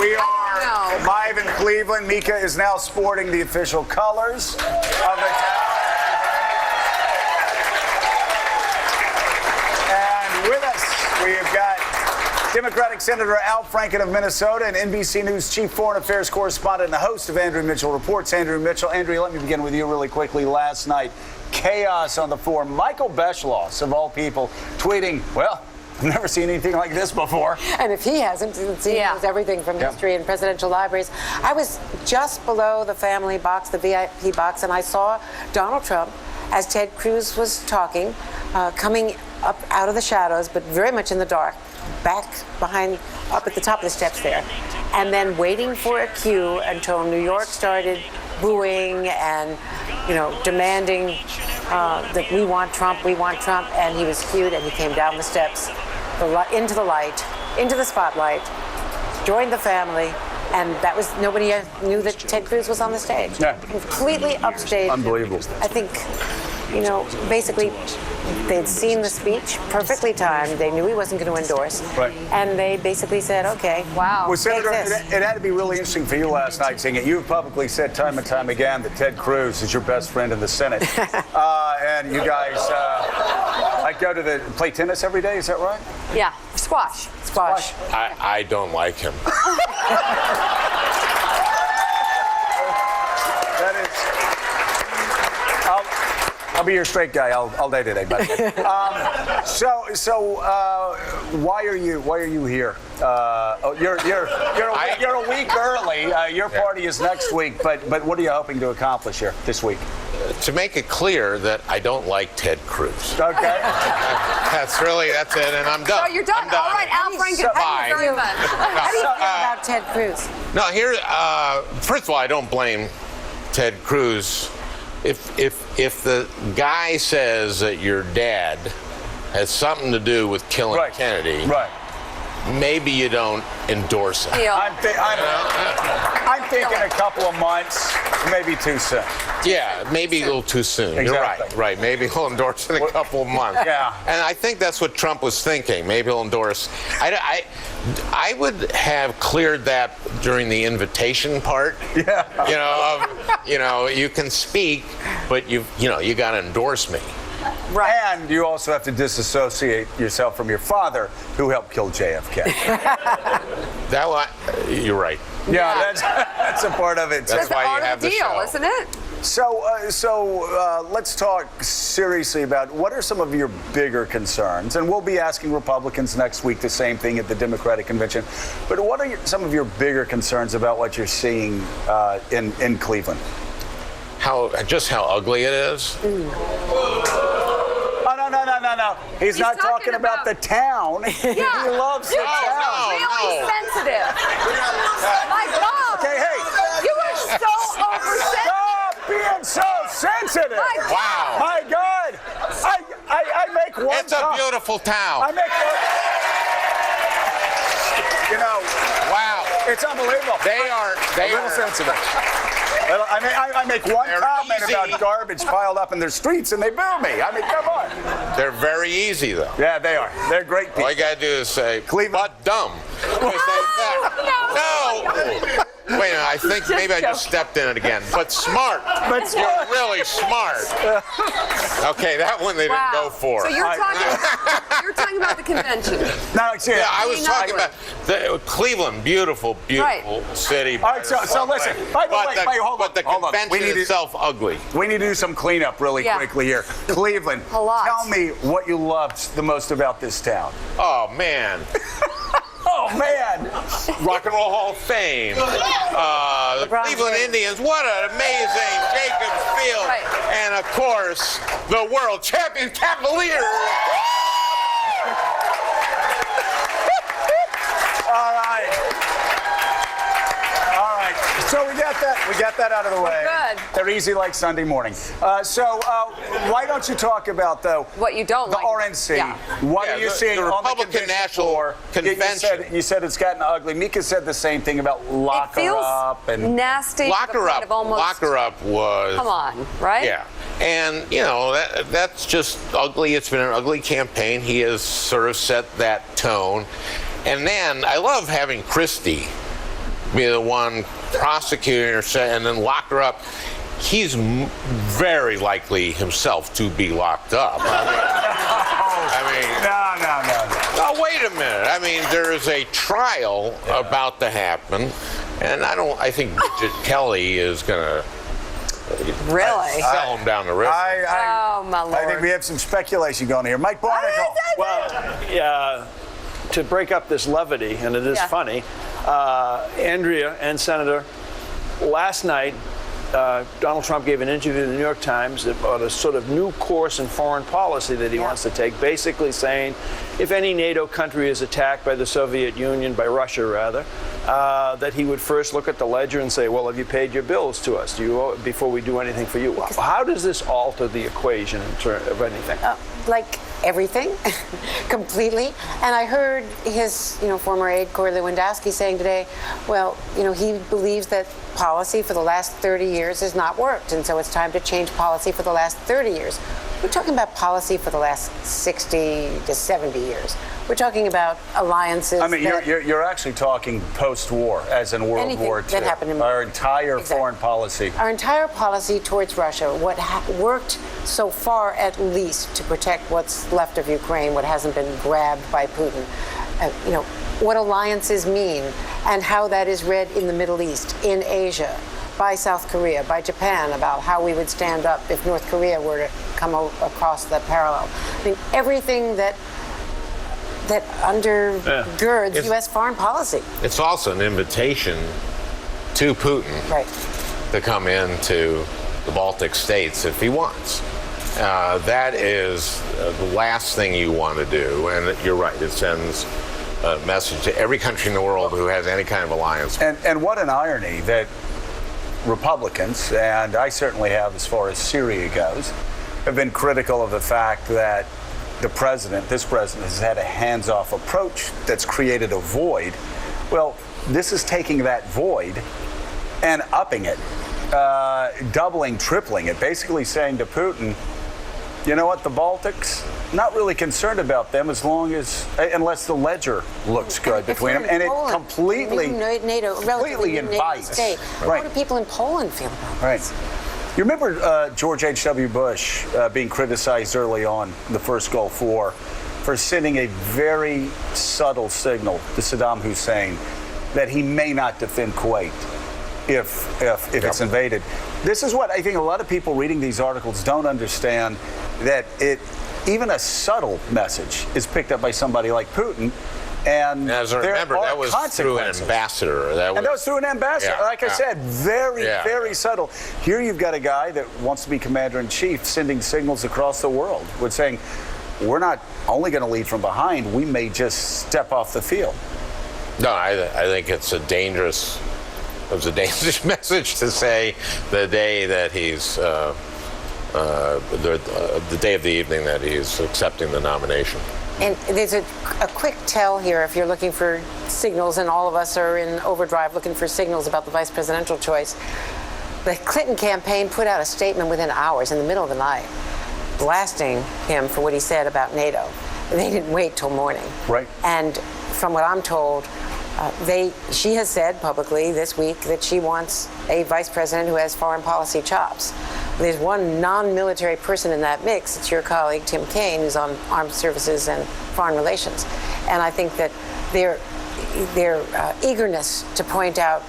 We are live in Cleveland. Mika is now sporting the official colors of the town. And with us, we've got Democratic Senator Al Franken of Minnesota and NBC News Chief Foreign Affairs Correspondent and the host of Andrew Mitchell Reports, Andrew Mitchell. Andrew, let me begin with you really quickly. Last night, chaos on the floor. Michael Beschloss, of all people, tweeting, well, I've never seen anything like this before. And if he hasn't, since he knows everything from history and presidential libraries. I was just below the family box, the VIP box, and I saw Donald Trump, as Ted Cruz was talking, coming up out of the shadows, but very much in the dark, back behind, up at the top of the steps there, and then waiting for a cue until New York started booing and, you know, demanding that we want Trump, and he was cued and he came down the steps, into the light, into the spotlight, joined the family, and that was, nobody knew that Ted Cruz was on the stage. Yeah. Completely upstaged. Unbelievable. I think, you know, basically they'd seen the speech, perfectly timed. They knew he wasn't going to endorse. Right. And they basically said, okay, wow. Well, Senator, it had to be really interesting for you last night seeing it. You've publicly said time and time again that Ted Cruz is your best friend in the Senate. And you guys go to play tennis every day, is that right? Yeah, squash. I don't like him. That is. I'll be your straight guy all day today, buddy. Why are you here? You're a week early. Your party is next week, but what are you hoping to accomplish here this week? To make it clear that I don't like Ted Cruz. Okay. That's it, and I'm done. Oh, you're done? All right, Al Franken, thank you very much. How do you feel about Ted Cruz? No, first of all, I don't blame Ted Cruz. If the guy says that your dad has something to do with killing Kennedy, maybe you don't endorse it. I'm thinking a couple of months, maybe too soon. Yeah, maybe a little too soon. Exactly. You're right. Maybe he'll endorse in a couple of months. Yeah. And I think that's what Trump was thinking. Maybe he'll endorse. I would have cleared that during the invitation part. Yeah. You can speak, but you got to endorse me. Right. And you also have to disassociate yourself from your father, who helped kill JFK. You're right. Yeah, that's a part of it. That's why you have the show, isn't it? So let's talk seriously about what are some of your bigger concerns, and we'll be asking Republicans next week the same thing at the Democratic Convention. But what are some of your bigger concerns about what you're seeing in Cleveland? How ugly it is. Oh, no. He's not talking about the town. Yeah. He loves the town. Really sensitive. My God. Okay, hey. You are so oversensitive. Stop being so sensitive. Wow. My God. I make one. It's a beautiful town. I make one. Wow. It's unbelievable. They are sensitive. I make one comment about garbage piled up in their streets, and they boo me. I mean, come on. They're very easy, though. Yeah, they are. They're great people. All you got to do is say, Cleveland. but dumb. No. Wait a minute, I think maybe I just stepped in it again. But smart. You're really smart. Okay, that one they didn't go for. So you're talking about the convention. No, seriously. Yeah, I was talking about Cleveland, beautiful city. All right, so listen. Hold on. But the convention itself, ugly. We need to do some cleanup really quickly here. Cleveland, tell me what you loved the most about this town. Oh, man. Oh, man. Rock and Roll Hall of Fame. The Cleveland Indians, what an amazing Jacobs Field. And, of course, the world champion Cavaliers. All right. So we got that out of the way. Good. They're easy like Sunday morning. Why don't you talk about, though, what you don't like? The RNC. Yeah. What are you seeing the on Republican National Convention? You said it's gotten ugly. Mika said the same thing about lock her up. And nasty. Lock her up was... Come on, right? Yeah. And, that's just ugly. It's been an ugly campaign. He has sort of set that tone. And then I love having Christie be the one prosecuting her and then lock her up, he's very likely himself to be locked up. No, wait a minute. I mean, there is a trial about to happen, and I think Bridget Kelly is going to sell him down the river. Oh, my Lord. I think we have some speculation going here. Mike Barnicle. Well, to break up this levity, and it is funny, Andrea and Senator, last night, Donald Trump gave an interview to the New York Times about a sort of new course in foreign policy that he wants to take, basically saying if any NATO country is attacked by the Soviet Union, by Russia rather, that he would first look at the ledger and say, well, have you paid your bills to us? Do you owe it before we do anything for you? How does this alter the equation in terms of anything? Like everything, completely. And I heard his, former aide Corey Lewandowski saying today, well, he believes that policy for the last 30 years has not worked, and so it's time to change policy for the last 30 years. We're talking about policy for the last 60 to 70 years. We're talking about alliances. I mean, you're actually talking post-war, as in World War II. That happened in our entire foreign policy. Our entire policy towards Russia, what worked so far at least to protect what's left of Ukraine, what hasn't been grabbed by Putin, what alliances mean and how that is read in the Middle East, in Asia, by South Korea, by Japan, about how we would stand up if North Korea were to come across the parallel. I mean, everything that undergirds U.S. foreign policy. It's also an invitation to Putin to come into the Baltic states if he wants. That is the last thing you want to do, and you're right, it sends a message to every country in the world who has any kind of alliance. And what an irony that Republicans, and I certainly have as far as Syria goes, have been critical of the fact that this president has had a hands-off approach that's created a void. Well, this is taking that void and upping it, doubling, tripling it, basically saying to Putin, you know what, the Baltics, not really concerned about them unless the ledger looks good between them, and it completely invites. How do people in Poland feel about this? You remember George H.W. Bush being criticized early on in the first Gulf War for sending a very subtle signal to Saddam Hussein that he may not defend Kuwait if it's invaded. This is what I think a lot of people reading these articles don't understand, that even a subtle message is picked up by somebody like Putin. And as I remember, that was through an ambassador. That was through an ambassador. Like I said, very subtle. Here you've got a guy that wants to be commander-in-chief sending signals across the world with saying, we're not only going to lead from behind, we may just step off the field. No, I think it's a dangerous message to say the day that he's the day of the evening that he's accepting the nomination. And there's a quick tell here if you're looking for signals, and all of us are in overdrive looking for signals about the vice presidential choice. The Clinton campaign put out a statement within hours, in the middle of the night, blasting him for what he said about NATO. They didn't wait till morning. Right. And from what I'm told, she has said publicly this week that she wants a vice president who has foreign policy chops. There's one non-military person in that mix. It's your colleague, Tim Kaine, who's on armed services and foreign relations. And I think that their eagerness to point out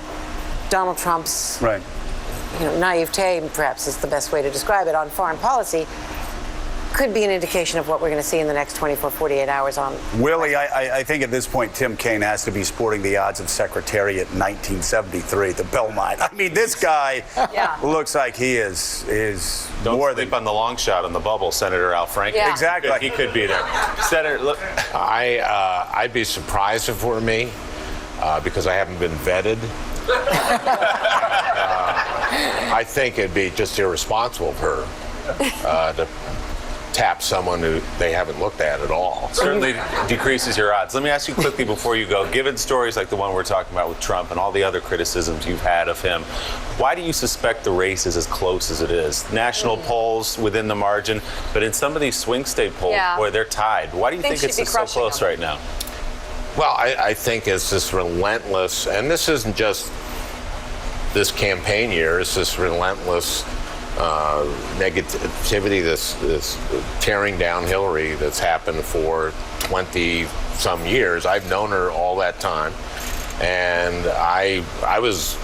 Donald Trump's naivete, perhaps is the best way to describe it, on foreign policy, could be an indication of what we're going to see in the next 24, 48 hours on. Willie, I think at this point, Tim Kaine has to be sporting the odds of Secretariat in 1973, the Belmont. I mean, this guy looks like he is Don't more sleep than on the long shot on the bubble, Senator Al Franken. Yeah. Exactly. He could be there. Senator, look. I'd be surprised if it were me, because I haven't been vetted. I think it'd be just irresponsible of her to tap someone who they haven't looked at all. Certainly decreases your odds. Let me ask you quickly before you go, given stories like the one we're talking about with Trump and all the other criticisms you've had of him, why do you suspect the race is as close as it is? National polls within the margin, but in some of these swing state polls, boy, they're tied. Why do you think it's so close right now? Well, I think it's this relentless, and this isn't just this campaign year, it's this relentless negativity, this tearing down Hillary that's happened for 20-some years. I've known her all that time, and I was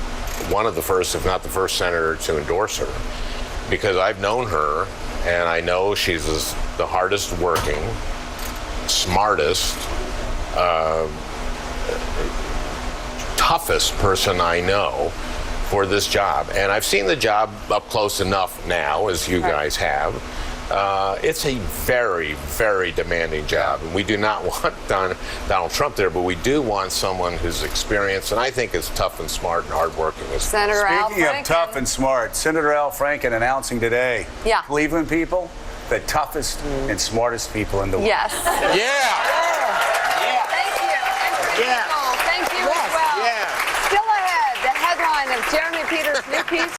one of the first, if not the first senator to endorse her, because I've known her, and I know she's the hardest working, smartest, toughest person I know for this job. And I've seen the job up close enough now, as you guys have. It's a very, very demanding job. And we do not want Donald Trump there, but we do want someone who's experienced, and I think is tough and smart and hardworking. Senator Al Speaking Franken. of tough and smart, Senator Al Franken announcing today, Yeah. Cleveland people, the toughest and smartest people in the world. Yes. Yeah! Thank you. And Yeah. Thank you as well. Yeah. Still ahead, the headline of Jeremy Peters' new piece